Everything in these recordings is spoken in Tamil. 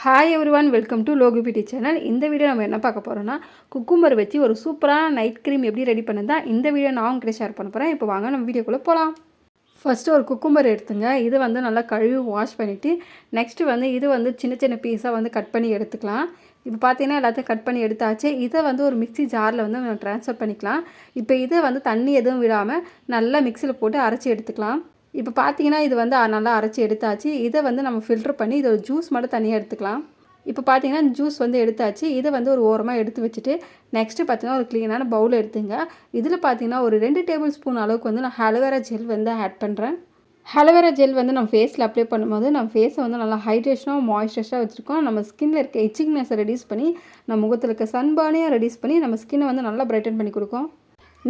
Hi everyone, welcome to Logu beauty channel. இந்த வீடியோ நம்ம என்ன பார்க்க போகிறோம்னா, குக்கும்பர் வச்சு ஒரு சூப்பரான நைட் க்ரீம் எப்படி ரெடி பண்ணதா இந்த வீடியோ நான் உங்ககிட்ட ஷேர் பண்ண போகிறேன். இப்போ வாங்க நம்ம வீடியோக்குள்ளே போகலாம். ஃபஸ்ட்டு ஒரு குக்கும்பர் எடுத்துங்க. இது நல்லா கழுவி வாஷ் பண்ணிவிட்டு நெக்ஸ்ட்டு இது சின்ன சின்ன பீஸாக கட் பண்ணி எடுத்துக்கலாம். இப்போ பார்த்தீங்கன்னா எல்லாத்தையும் கட் பண்ணி எடுத்தாச்சு. இதை ஒரு மிக்ஸி ஜாரில் நம்ம ட்ரான்ஸ்ஃபர் பண்ணிக்கலாம். இப்போ இதை தண்ணி எதுவும் விடாமல் நல்லா மிக்சியில் போட்டு அரைச்சி எடுத்துக்கலாம். இப்போ பார்த்தீங்கன்னா இது நல்லா அரைச்சி எடுத்தாச்சு. இதை நம்ம ஃபில்டர் பண்ணி இதோட ஜூஸ் மட்டும் தனியாக எடுத்துக்கலாம். இப்போ பார்த்தீங்கன்னா ஜூஸ் எடுத்தாச்சு. இதை ஒரு ஓரமாக எடுத்து வச்சுட்டு நெக்ஸ்ட்டு பார்த்தீங்கன்னா ஒரு க்ளீனான பவுல் எடுத்துங்க. இதில் பார்த்தீங்கன்னா ஒரு 2 டேபிள் ஸ்பூன் அளவுக்கு நான் ஆலோவேரா ஜெல் ஆட் பண்ணுறேன். ஆலோவேரா ஜெல் நம்ம ஃபேஸில் அப்ளை பண்ணும்போது நம்ம ஃபேஸை நல்லா ஹைட்ரேஷனாக மாய்ஸ்சரைஸாக வச்சுருக்கோம். நம்ம ஸ்கின்னில் இருக்க இச்சிங்னஸை ரெடியூஸ் பண்ணி நம்ம முகத்தில் இருக்க சன்பர்னையும் ரெடியூஸ் பண்ணி நம்ம ஸ்கின்னை நல்லா பிரைட்டன் பண்ணி கொடுக்கும்.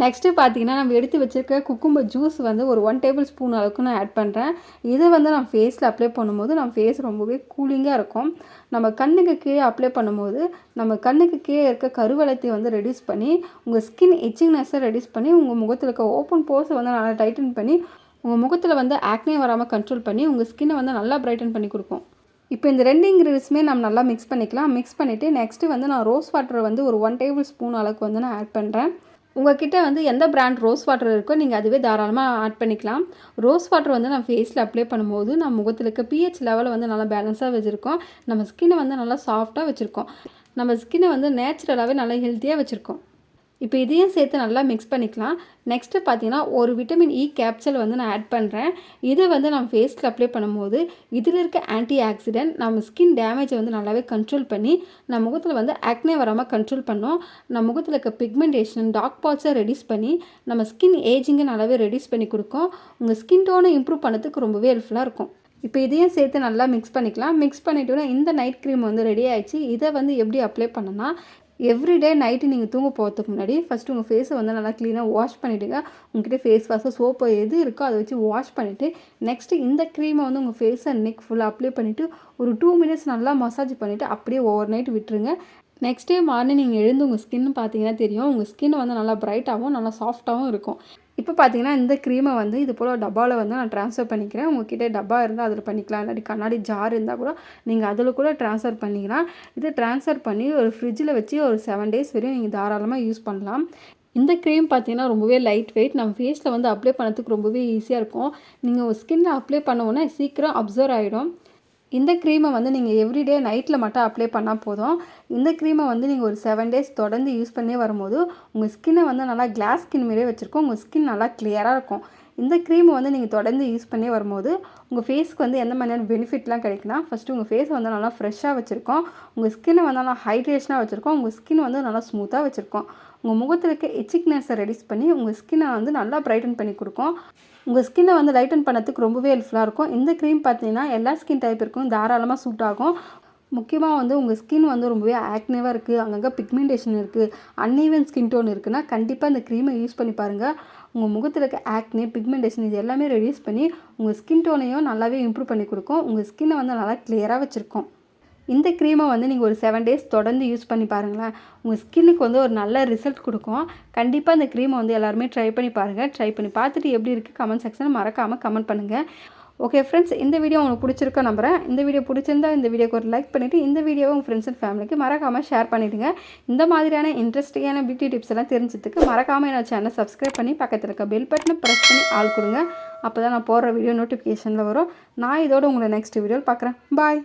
நெக்ஸ்ட்டு பார்த்தீங்கன்னா நம்ம எடுத்து வச்சுருக்க குக்கும்பர் ஜூஸ் ஒரு 1 டேபிள் ஸ்பூன் அளவுக்கு நான் ஆட் பண்ணுறேன். இதை நம்ம ஃபேஸில் அப்ளை பண்ணும்போது நம்ம ஃபேஸ் ரொம்பவே கூலிங்காக இருக்கும். நம்ம கண்ணுக்கு கீழே அப்ளை பண்ணும்போது நம்ம கண்ணுக்கு கீழே இருக்க கருவளத்தை ரெடியூஸ் பண்ணி உங்கள் ஸ்கின் இச்சிங்னஸை ரெடியூஸ் பண்ணி உங்கள் முகத்தில் இருக்க ஓப்பன் போர்ஸை நல்லா டைட்டன் பண்ணி உங்கள் முகத்தில் ஆக்னே வராமல் கண்ட்ரோல் பண்ணி உங்கள் ஸ்கின்னை நல்லா பிரைட்டன் பண்ணி கொடுக்கும். இப்போ இந்த 2 இன்க்ரீடியன்ஸுமே நம்ம நல்லா மிக்ஸ் பண்ணிக்கலாம். மிக்ஸ் பண்ணிவிட்டு நெக்ஸ்ட்டு நான் ரோஸ் வாட்டர் ஒரு 1 டேபிள் ஸ்பூன் அளவுக்கு நான் ஆட் பண்ணுறேன். உங்கள்கிட்ட எந்த பிராண்ட் ரோஸ் வாட்டர் இருக்கோ நீங்கள் அதுவே தாராளமாக ஆட் பண்ணிக்கலாம். ரோஸ் வாட்டர் நம்ம ஃபேஸில் அப்ளை பண்ணும்போது நம்ம முகத்தில் இருக்க pH லெவலை நல்லா பேலன்ஸாக வச்சுருக்கோம். நம்ம ஸ்கின்னை நல்லா சாஃப்டாக வச்சுருக்கோம். நம்ம ஸ்கின்னை நேச்சுரலாகவே நல்லா ஹெல்த்தியாக வச்சுருக்கோம். இப்போ இதையும் சேர்த்து நல்லா மிக்ஸ் பண்ணிக்கலாம். நெக்ஸ்ட்டு பார்த்தீங்கன்னா ஒரு விட்டமின் இ கேப்சூல் நான் ஆட் பண்ணுறேன். இதை நம்ம ஃபேஸில் அப்ளை பண்ணும்போது இதில் இருக்க ஆன்டி ஆக்சிடென்ட் நம்ம ஸ்கின் டேமேஜை நல்லாவே கண்ட்ரோல் பண்ணி நம்ம முகத்தில் ஆக்னே வராமல் கண்ட்ரோல் பண்ணோம். நம்ம முகத்தில் இருக்க பிக்மெண்டேஷன் டார்க் ஸ்பாட்ஸை ரெடியூஸ் பண்ணி நம்ம ஸ்கின் ஏஜிங்கை நல்லாவே ரெடியூஸ் பண்ணி கொடுக்கும். உங்கள் ஸ்கின் டோனை இம்ப்ரூவ் பண்ணதுக்கு ரொம்பவே ஹெல்ப்ஃபுல்லாக இருக்கும். இப்போ இதையும் சேர்த்து நல்லா மிக்ஸ் பண்ணிக்கலாம். மிக்ஸ் பண்ணிவிட்டோன்னா இந்த நைட் க்ரீம் ரெடி ஆகிடுச்சு. இதை எப்படி அப்ளை பண்ணனா எவ்ரிடே நைட்டு நீங்கள் தூங்க போகிறதுக்கு முன்னாடி ஃபஸ்ட்டு உங்கள் ஃபேஸை நல்லா க்ளீனாக வாஷ் பண்ணிவிடுங்க. உங்கள்கிட்ட ஃபேஸ் வாஷோ சோப்போ எது இருக்கோ அதை வச்சு வாஷ் பண்ணிவிட்டு நெக்ஸ்ட்டு இந்த க்ரீமை உங்கள் ஃபேஸை நெக் ஃபுல்லாக அப்ளை பண்ணிவிட்டு ஒரு 2 மினிட்ஸ் நல்லா மசாஜ் பண்ணிவிட்டு அப்படியே ஓவர் நைட் விட்டுருங்க. நெக்ஸ்ட் டே மார்னிங் நீங்கள் எழுந்து உங்கள் ஸ்கின்னு பார்த்தீங்கன்னா தெரியும். உங்கள் ஸ்கின் நல்லா பிரைட்டாகவும் நல்லா சாஃப்டாகவும் இருக்கும். இப்போ பார்த்தீங்கன்னா இந்த க்ரீமை இது போல் டப்பாவில் நான் ட்ரான்ஸ்ஃபர் பண்ணிக்கிறேன். உங்கள்கிட்ட டப்பா இருந்தால் அதில் பண்ணிக்கலாம். இல்லாட்டி கண்ணாடி ஜார் இருந்தால் கூட நீங்கள் அதில் கூட ட்ரான்ஸ்ஃபர் பண்ணிக்கலாம். இதை ட்ரான்ஸ்ஃபர் பண்ணி ஒரு ஃப்ரிட்ஜில் வச்சு ஒரு 7 டேஸ் வரையும் நீங்கள் தாராளமாக யூஸ் பண்ணலாம். இந்த க்ரீம் பார்த்தீங்கன்னா ரொம்பவே லைட் வெயிட். நம்ம ஃபேஸில் அப்ளை பண்ணதுக்கு ரொம்பவே ஈஸியாக இருக்கும். நீங்கள் ஒரு ஸ்கின்னில் அப்ளை பண்ணோன்னா சீக்கிரம் அப்சர்வ் ஆகிடும். இந்த க்ரீமை நீங்கள் எவ்ரிடே நைட்டில் மட்டும் அப்ளை பண்ணால் போதும். இந்த க்ரீமை நீங்கள் ஒரு 7 டேஸ் தொடர்ந்து யூஸ் பண்ணி வரும்போது உங்கள் ஸ்கின்னை நல்லா கிளாஸ் ஸ்கின் மாரியே வச்சுருக்கோம். உங்கள் ஸ்கின் நல்லா கிளியராக இருக்கும். இந்த க்ரீமை நீங்கள் தொடர்ந்து யூஸ் பண்ணி வரும்போது உங்கள் ஃபேஸ்க்கு எந்த மாதிரியான பெனிஃபிட்லாம் கிடைக்குன்னா, ஃபஸ்ட்டு உங்கள் ஃபேஸை நல்லா ஃப்ரெஷ்ஷாக வச்சுருக்கோம். உங்கள் ஸ்கின்னை நல்லா ஹைட்ரேஷனாக வச்சுருக்கோம். உங்கள் ஸ்கின் நல்லா ஸ்மூத்தாக வச்சுருக்கோம். உங்கள் முகத்தில் இருக்க இச்சிக்னஸை ரெடியூஸ் பண்ணி உங்கள் ஸ்கின்னை நல்லா பிரைட்டன் பண்ணி கொடுக்கும். உங்கள் ஸ்கின்னை லைட்டன் பண்ணதுக்கு ரொம்பவே ஹெல்ப்ஃபுல்லாக இருக்கும். இந்த க்ரீம் பார்த்தீங்கன்னா எல்லா ஸ்கின் டைப்பிற்கும் தாராளமாக சூட் ஆகும். முக்கியமாக உங்கள் ஸ்கின் ரொம்பவே ஆக்னேவாக இருக்குது, அங்கங்கே பிக்மெண்டேஷன் இருக்குது, அன்ஈவன் ஸ்கின் டோன் இருக்குன்னா கண்டிப்பாக இந்த க்ரீமை யூஸ் பண்ணி பாருங்கள். உங்கள் முகத்தில் இருக்க ஆக்னே பிக்மெண்டேஷன் இது எல்லாமே ரெடியூஸ் பண்ணி உங்கள் ஸ்கின் டோனையும் நல்லாவே இம்ப்ரூவ் பண்ணி கொடுக்கும். உங்கள் ஸ்கின்னை நல்லா கிளியராக வச்சுருக்கோம். இந்த க்ரீமை நீங்கள் ஒரு 7 டேஸ் தொடர்ந்து யூஸ் பண்ணி பாருங்களேன். உங்கள் ஸ்கின்னுக்கு ஒரு நல்ல ரிசல்ட் கொடுக்கும். கண்டிப்பாக இந்த க்ரீமை எல்லாருமே ட்ரை பண்ணி பாருங்கள். ட்ரை பண்ணி பார்த்துட்டு எப்படி இருக்குது கமெண்ட் செக்ஷனில் மறக்காமல் கமெண்ட் பண்ணுங்கள். ஓகே ஃப்ரெண்ட்ஸ், இந்த வீடியோ உங்களுக்கு பிடிச்சிருக்கா நம்புகிறேன். இந்த வீடியோ பிடிச்சிருந்தா இந்த வீடியோக்கு ஒரு லைக் பண்ணிவிட்டு இந்த வீடியோவை உங்கள் ஃப்ரெண்ட்ஸ் அண்ட் ஃபேமிலிக்கு மறக்காமல் ஷேர் பண்ணிவிடுங்க. இந்த மாதிரியான இன்ட்ரெஸ்டிங்கான பியூட்டி டிப்ஸ் எல்லாம் தெரிஞ்சதுக்கு மறக்காமல் என்னோட சேனலை சப்ஸ்கிரைப் பண்ணி பக்கத்தில் இருக்க பெல் பட்டனை ப்ரெஸ் பண்ணி ஆள் கொடுங்க. அப்போ தான் நான் போடுற வீடியோ நோட்டிஃபிகேஷனில் வரும். நான் இதோட உங்களை நெக்ஸ்ட் வீடியோவில் பார்க்குறேன். பாய்.